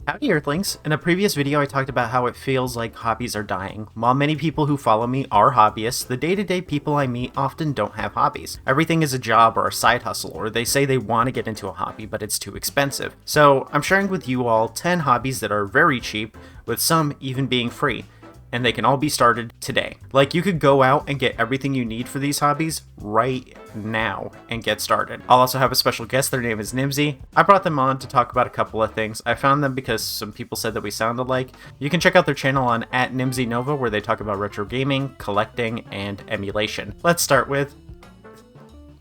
Howdy Earthlings! In a previous video I talked about how it feels like hobbies are dying. While many people who follow me are hobbyists, the day-to-day people I meet often don't have hobbies. Everything is a job or a side hustle, or they say they want to get into a hobby but it's too expensive. So I'm sharing with you all 10 hobbies that are very cheap, with some even being free. And they can all be started today. Like, you could go out and get everything you need for these hobbies right now and get started. I'll also have a special guest. Their name is Nimsy. I brought them on to talk about a couple of things. I found them because some people said that we sounded alike. You can check out their channel on @NimsyNova, where they talk about retro gaming, collecting, and emulation. Let's start with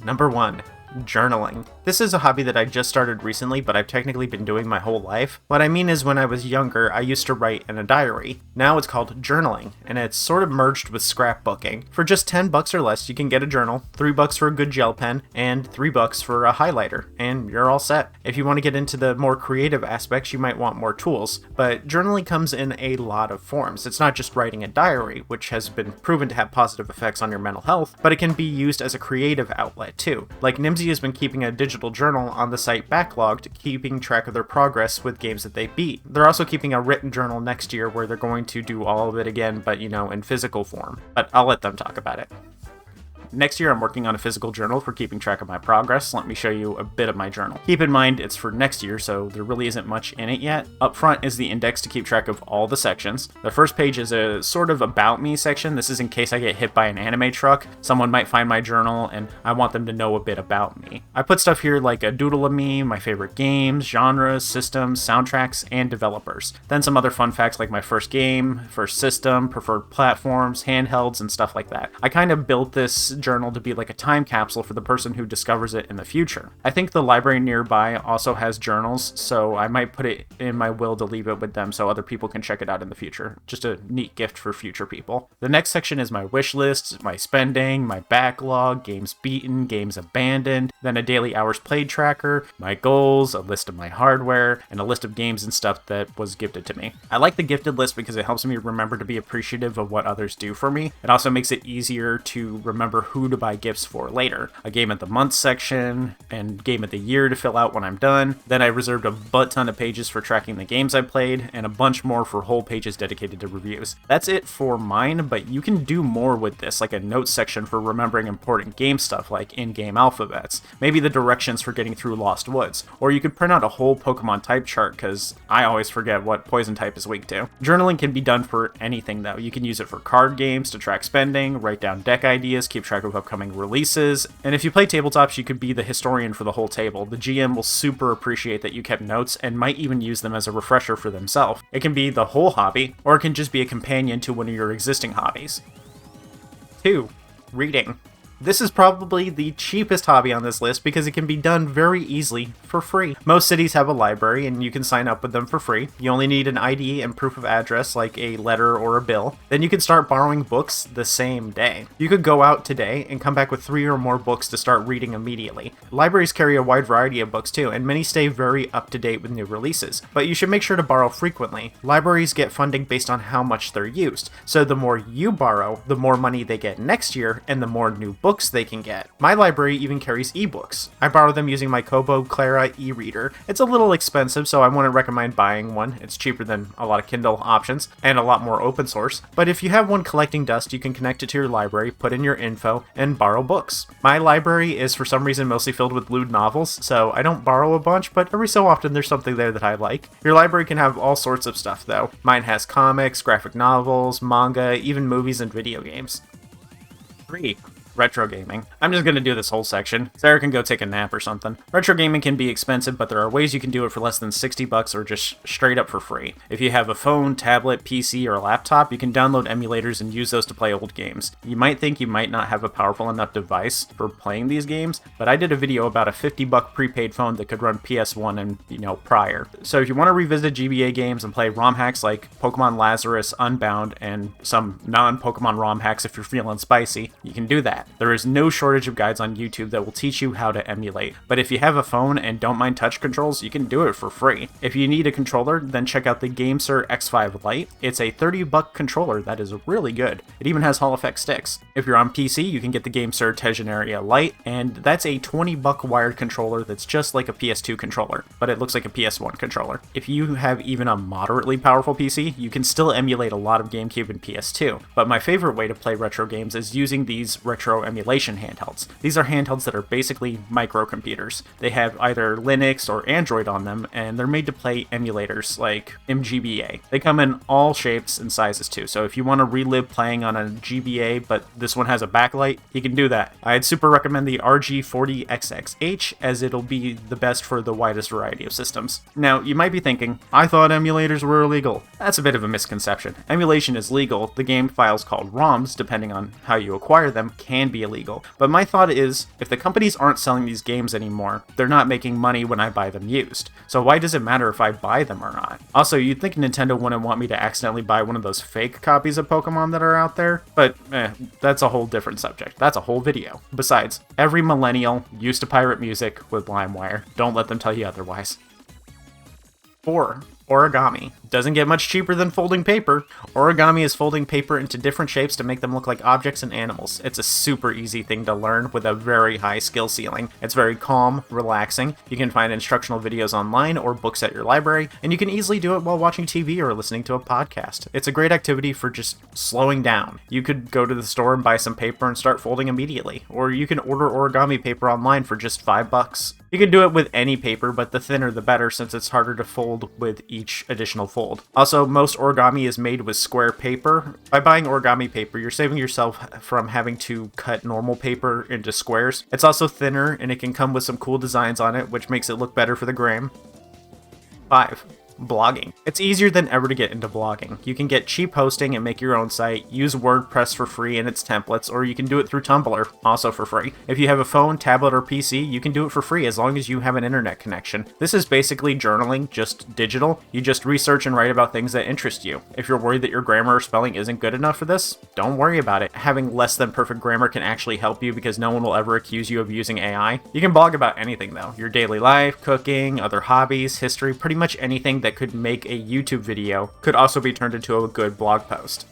number 1. Journaling. This is a hobby that I just started recently, but I've technically been doing my whole life. What I mean is, when I was younger, I used to write in a diary. Now it's called journaling, and it's sort of merged with scrapbooking. For just 10 bucks or less, you can get a journal, 3 bucks for a good gel pen, and 3 bucks for a highlighter, and you're all set. If you want to get into the more creative aspects, you might want more tools, but journaling comes in a lot of forms. It's not just writing a diary, which has been proven to have positive effects on your mental health, but it can be used as a creative outlet too. Like, Nimsy has been keeping a digital journal on the site Backlogged, keeping track of their progress with games that they beat. They're also keeping a written journal next year where they're going to do all of it again, but in physical form. But I'll let them talk about it. Next year, I'm working on a physical journal for keeping track of my progress. Let me show you a bit of my journal. Keep in mind, it's for next year, so there really isn't much in it yet. Up front is the index to keep track of all the sections. The first page is a sort of about me section. This is in case I get hit by an anime truck. Someone might find my journal, and I want them to know a bit about me. I put stuff here like a doodle of me, my favorite games, genres, systems, soundtracks, and developers. Then some other fun facts like my first game, first system, preferred platforms, handhelds, and stuff like that. I kind of built this journal to be like a time capsule for the person who discovers it in the future. I think the library nearby also has journals, so I might put it in my will to leave it with them so other people can check it out in the future. Just a neat gift for future people. The next section is my wish list, my spending, my backlog, games beaten, games abandoned, then a daily hours played tracker, my goals, a list of my hardware, and a list of games and stuff that was gifted to me. I like the gifted list because it helps me remember to be appreciative of what others do for me. It also makes it easier to remember who to buy gifts for later. A game of the month section and game of the year to fill out when I'm done. Then I reserved a butt ton of pages for tracking the games I played and a bunch more for whole pages dedicated to reviews. That's it for mine, but you can do more with this, like a notes section for remembering important game stuff like in-game alphabets, maybe the directions for getting through Lost Woods, or you could print out a whole Pokemon type chart because I always forget what poison type is weak to. Journaling can be done for anything though. You can use it for card games to track spending, write down deck ideas, keep track of upcoming releases, and if you play tabletops, you could be the historian for the whole table. The GM will super appreciate that you kept notes and might even use them as a refresher for themselves. It can be the whole hobby, or it can just be a companion to one of your existing hobbies. 2. Reading. This is probably the cheapest hobby on this list because it can be done very easily for free. Most cities have a library and you can sign up with them for free. You only need an ID and proof of address like a letter or a bill. Then you can start borrowing books the same day. You could go out today and come back with 3 or more books to start reading immediately. Libraries carry a wide variety of books too, and many stay very up to date with new releases. But you should make sure to borrow frequently. Libraries get funding based on how much they're used. So the more you borrow, the more money they get next year and the more new books they can get. My library even carries ebooks. I borrow them using my Kobo Clara e-reader. It's a little expensive, so I wouldn't recommend buying one. It's cheaper than a lot of Kindle options and a lot more open source. But if you have one collecting dust, you can connect it to your library, put in your info, and borrow books. My library is for some reason mostly filled with lewd novels, so I don't borrow a bunch, but every so often there's something there that I like. Your library can have all sorts of stuff though. Mine has comics, graphic novels, manga, even movies and video games. 3. Retro gaming. I'm just going to do this whole section. Sarah can go take a nap or something. Retro gaming can be expensive, but there are ways you can do it for less than 60 bucks or just straight up for free. If you have a phone, tablet, PC, or a laptop, you can download emulators and use those to play old games. You might think you might not have a powerful enough device for playing these games, but I did a video about a 50-buck prepaid phone that could run PS1 and, prior. So if you want to revisit GBA games and play ROM hacks like Pokemon Lazarus, Unbound, and some non-Pokemon ROM hacks if you're feeling spicy, you can do that. that. There is no shortage of guides on YouTube that will teach you how to emulate, but if you have a phone and don't mind touch controls, you can do it for free. If you need a controller, then check out the GameSir X5 Lite. It's a $30 controller that is really good. It even has Hall effect sticks. If you're on PC, you can get the GameSir Tegenaria Lite, and that's a $20 wired controller that's just like a PS2 controller, but it looks like a PS1 controller. If you have even a moderately powerful PC, you can still emulate a lot of GameCube and PS2, but my favorite way to play retro games is using these retro emulation handhelds. These are handhelds that are basically microcomputers. They have either Linux or Android on them, and they're made to play emulators like MGBA. They come in all shapes and sizes too, so if you want to relive playing on a GBA, but this one has a backlight, you can do that. I'd super recommend the RG40XXH, as it'll be the best for the widest variety of systems. Now, you might be thinking, I thought emulators were illegal. That's a bit of a misconception. Emulation is legal. The game files called ROMs, depending on how you acquire them, can be illegal. But my thought is, if the companies aren't selling these games anymore, they're not making money when I buy them used. So why does it matter if I buy them or not? Also, you'd think Nintendo wouldn't want me to accidentally buy one of those fake copies of Pokemon that are out there, but that's a whole different subject. That's a whole video. Besides, every millennial used to pirate music with LimeWire. Don't let them tell you otherwise. 4. Origami. Doesn't get much cheaper than folding paper. Origami is folding paper into different shapes to make them look like objects and animals. It's a super easy thing to learn with a very high skill ceiling. It's very calm, relaxing. You can find instructional videos online or books at your library, and you can easily do it while watching TV or listening to a podcast. It's a great activity for just slowing down. You could go to the store and buy some paper and start folding immediately, or you can order origami paper online for just $5. You can do it with any paper, but the thinner the better, since it's harder to fold with each additional fold. Also, most origami is made with square paper. By buying origami paper, you're saving yourself from having to cut normal paper into squares. It's also thinner, and it can come with some cool designs on it, which makes it look better for the gram. 5. Blogging. It's easier than ever to get into blogging. You can get cheap hosting and make your own site, use WordPress for free and its templates, or you can do it through Tumblr, also for free. If you have a phone, tablet, or PC, you can do it for free as long as you have an internet connection. This is basically journaling, just digital. You just research and write about things that interest you. If you're worried that your grammar or spelling isn't good enough for this, don't worry about it. Having less than perfect grammar can actually help you because no one will ever accuse you of using AI. You can blog about anything though. Your daily life, cooking, other hobbies, history, pretty much anything that could make a YouTube video could also be turned into a good blog post.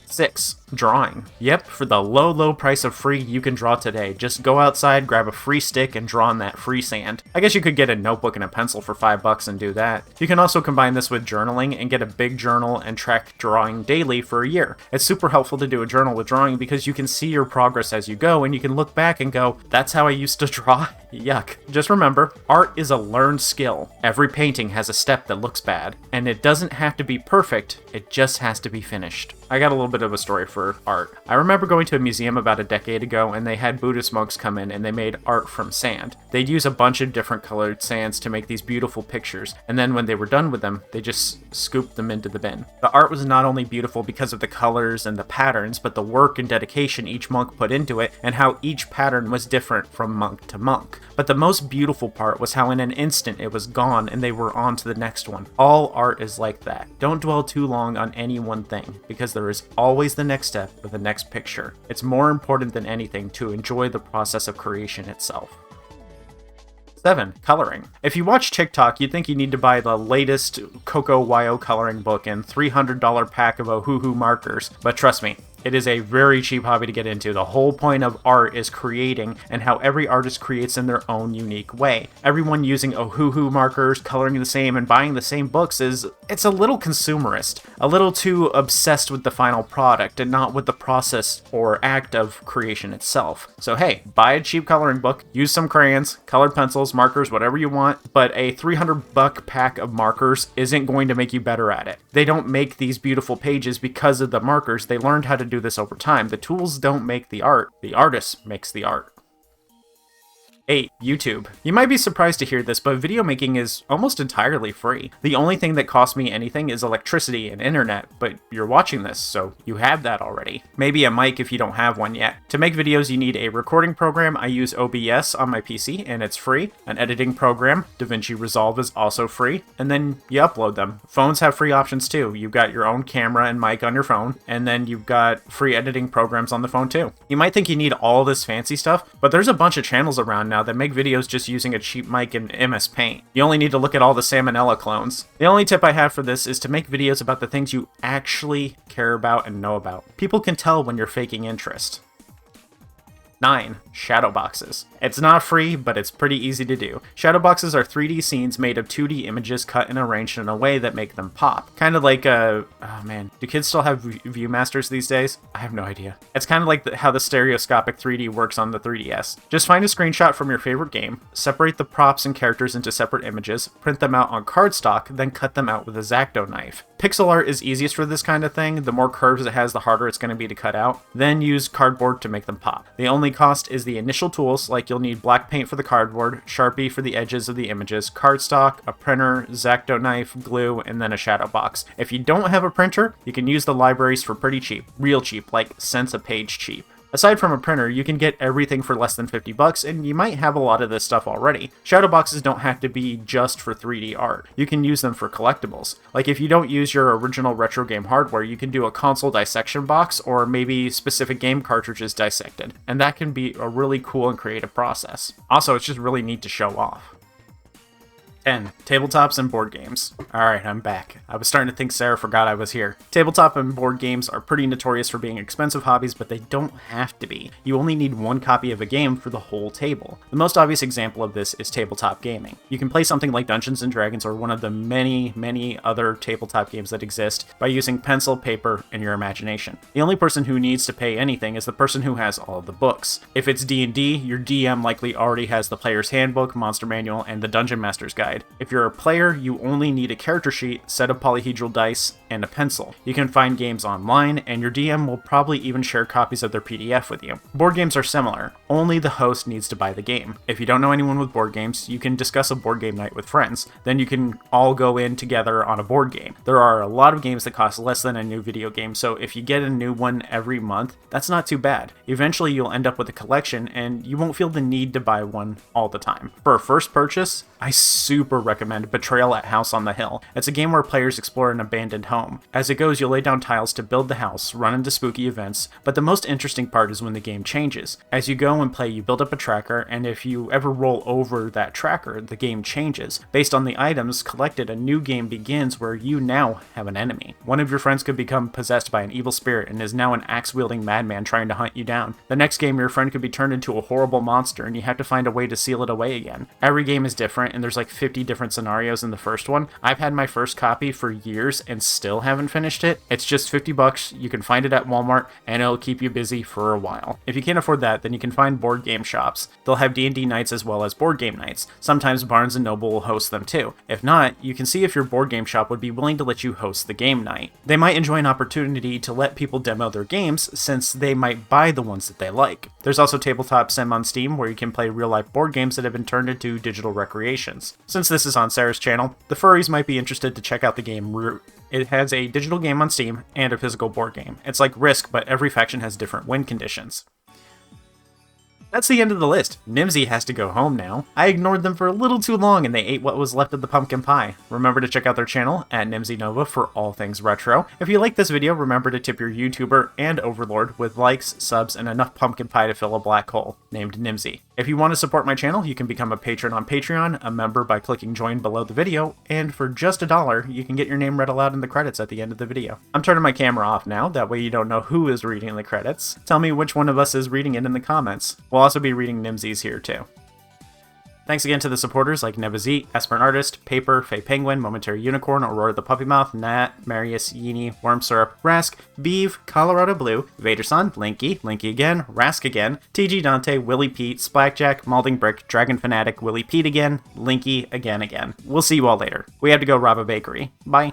6. Drawing. Yep, for the low price of free, you can draw today. Just go outside, grab a free stick, and draw on that free sand. I guess you could get a notebook and a pencil for $5 and do that. You can also combine this with journaling and get a big journal and track drawing daily for a year. It's super helpful to do a journal with drawing because you can see your progress as you go, and you can look back and go, that's how I used to draw? Yuck. Just remember, art is a learned skill. Every painting has a step that looks bad, and it doesn't have to be perfect, it just has to be finished. I got a little bit of a story for art. I remember going to a museum about a decade ago, and they had Buddhist monks come in and they made art from sand. They'd use a bunch of different colored sands to make these beautiful pictures, and then when they were done with them, they just scooped them into the bin. The art was not only beautiful because of the colors and the patterns, but the work and dedication each monk put into it, and how each pattern was different from monk to monk. But the most beautiful part was how in an instant it was gone and they were on to the next one. All art is like that. Don't dwell too long on any one thing, because there is always the next step or the next picture. It's more important than anything to enjoy the process of creation itself. 7. Coloring. If you watch TikTok, you'd think you need to buy the latest Coco Wyo coloring book and $300 pack of Ohuhu markers, but trust me, it is a very cheap hobby to get into. The whole point of art is creating, and how every artist creates in their own unique way. Everyone using Ohuhu markers, coloring the same, and buying the same books it's a little consumerist, a little too obsessed with the final product and not with the process or act of creation itself. So hey, buy a cheap coloring book, use some crayons, colored pencils, markers, whatever you want, but a $300 pack of markers isn't going to make you better at it. They don't make these beautiful pages because of the markers. They learned how to do this over time. The tools don't make the art. The artist makes the art. 8. YouTube. You might be surprised to hear this, but video making is almost entirely free. The only thing that costs me anything is electricity and internet, but you're watching this, so you have that already. Maybe a mic if you don't have one yet. To make videos, you need a recording program. I use OBS on my PC, and it's free. An editing program, DaVinci Resolve, is also free, and then you upload them. Phones have free options too. You've got your own camera and mic on your phone, and then you've got free editing programs on the phone too. You might think you need all this fancy stuff, but there's a bunch of channels around now that make videos just using a cheap mic and MS Paint. You only need to look at all the Salmonella clones. The only tip I have for this is to make videos about the things you actually care about and know about. People can tell when you're faking interest. 9. Shadow boxes. It's not free, but it's pretty easy to do. Shadow boxes are 3D scenes made of 2D images cut and arranged in a way that make them pop. Kind of like oh man, do kids still have Viewmasters these days? I have no idea. It's kind of like how the stereoscopic 3D works on the 3DS. Just find a screenshot from your favorite game, separate the props and characters into separate images, print them out on cardstock, then cut them out with a X-Acto knife. Pixel art is easiest for this kind of thing. The more curves it has, the harder it's going to be to cut out. Then use cardboard to make them pop. The only cost is the initial tools, like you'll need black paint for the cardboard, Sharpie for the edges of the images, cardstock, a printer, X-Acto knife, glue, and then a shadow box. If you don't have a printer, you can use the libraries for pretty cheap, real cheap, like cents a page cheap. Aside from a printer, you can get everything for less than $50, and you might have a lot of this stuff already. Shadow boxes don't have to be just for 3D art. You can use them for collectibles. Like if you don't use your original retro game hardware, you can do a console dissection box, or maybe specific game cartridges dissected. And that can be a really cool and creative process. Also, it's just really neat to show off. 10. Tabletops and board games. Alright, I'm back. I was starting to think Sarah forgot I was here. Tabletop and board games are pretty notorious for being expensive hobbies, but they don't have to be. You only need one copy of a game for the whole table. The most obvious example of this is tabletop gaming. You can play something like Dungeons & Dragons or one of the many other tabletop games that exist by using pencil, paper, and your imagination. The only person who needs to pay anything is the person who has all of the books. If it's D&D, your DM likely already has the player's handbook, monster manual, and the Dungeon Master's Guide. If you're a player, you only need a character sheet, set of polyhedral dice, and a pencil. You can find games online, and your DM will probably even share copies of their PDF with you. Board games are similar, only the host needs to buy the game. If you don't know anyone with board games, you can discuss a board game night with friends. Then you can all go in together on a board game. There are a lot of games that cost less than a new video game, so if you get a new one every month, that's not too bad. Eventually you'll end up with a collection, and you won't feel the need to buy one all the time. For a first purchase, I super recommend Betrayal at House on the Hill. It's a game where players explore an abandoned home. As it goes, you'll lay down tiles to build the house, run into spooky events, but the most interesting part is when the game changes. As you go and play, you build up a tracker, and if you ever roll over that tracker, the game changes. Based on the items collected, a new game begins where you now have an enemy. One of your friends could become possessed by an evil spirit and is now an axe-wielding madman trying to hunt you down. The next game, your friend could be turned into a horrible monster, and you have to find a way to seal it away again. Every game is different, and there's like 50 different scenarios in the first one. I've had my first copy for years and still haven't finished it. It's just $50. You can find it at Walmart, and it'll keep you busy for a while. If you can't afford that, then you can find board game shops. They'll have D&D nights as well as board game nights. Sometimes Barnes & Noble will host them too. If not, you can see if your board game shop would be willing to let you host the game night. They might enjoy an opportunity to let people demo their games, since they might buy the ones that they like. There's also Tabletop Sim on Steam, where you can play real-life board games that have been turned into digital recreations. Since this is on Sarah's channel, the furries might be interested to check out the game Root. It has a digital game on Steam and a physical board game. It's like Risk, but every faction has different win conditions. That's the end of the list. Nimsy has to go home now. I ignored them for a little too long and they ate what was left of the pumpkin pie. Remember to check out their channel at NimsyNova for all things retro. If you like this video, remember to tip your YouTuber and Overlord with likes, subs, and enough pumpkin pie to fill a black hole, named Nimsy. If you want to support my channel, you can become a patron on Patreon, a member by clicking join below the video, and for just $1, you can get your name read aloud in the credits at the end of the video. I'm turning my camera off now, that way you don't know who is reading the credits. Tell me which one of us is reading it in the comments. We'll also be reading Nimsy's here too. Thanks again to the supporters like Nevazit, Esper Artist, Paper, Fey Penguin, Momentary Unicorn, Aurora the Puppy Mouth, Nat, Marius, Yini, Worm Syrup, Rask, Beeve, Colorado Blue, Vaderson, Linky again, Rask again, TG Dante, Willie Pete, Splackjack, Malding Brick, Dragon Fanatic, Willie Pete again, Linky again. We'll see you all later. We have to go rob a bakery. Bye.